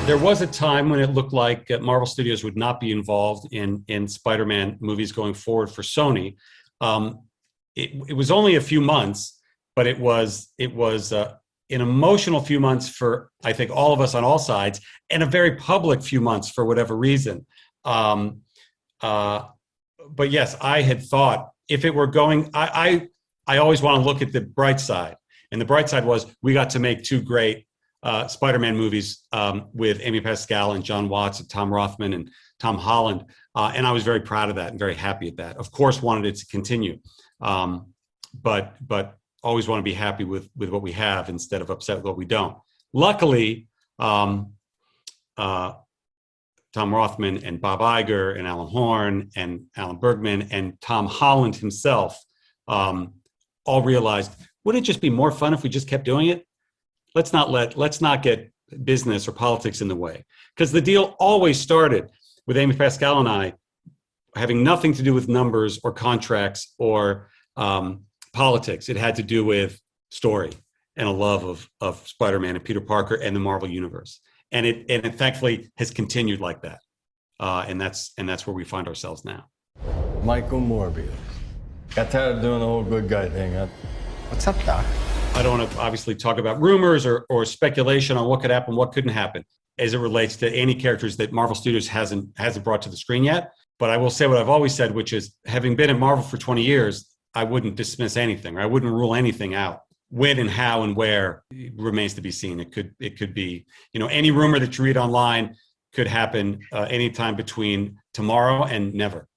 There was a time when it looked like Marvel Studios would not be involved in Spider-Man movies going forward for Sony. It was only a few months, but it was an emotional few months for, I think, all of us on all sides, and a very public few months for whatever reason. But yes, I had thought if it were going, I always want to look at the bright side, and the bright side was we got to make two great Spider-Man movies with Amy Pascal and John Watts and Tom Rothman and Tom Holland. And I was very proud of that and very happy at that. Of course, wanted it to continue, but always want to be happy with what we have instead of upset with what we don't. Luckily, Tom Rothman and Bob Iger and Alan Horn and Alan Bergman and Tom Holland himself all realized, wouldn't it just be more fun if we just kept doing it? Let's not get business or politics in the way. Because the deal always started with Amy Pascal and I having nothing to do with numbers or contracts or politics. It had to do with story and a love of Spider-Man and Peter Parker and the Marvel Universe. And it thankfully has continued like that. And that's where we find ourselves now. Michael Morbius. Got tired of doing the whole good guy thing, huh? What's up, Doc? I don't want to obviously talk about rumors or speculation on what could happen, what couldn't happen, as it relates to any characters that Marvel Studios hasn't brought to the screen yet. But I will say what I've always said, which is, having been at Marvel for 20 years, I wouldn't dismiss anything, or I wouldn't rule anything out. When and how and where remains to be seen. It could be, any rumor that you read online could happen anytime between tomorrow and never.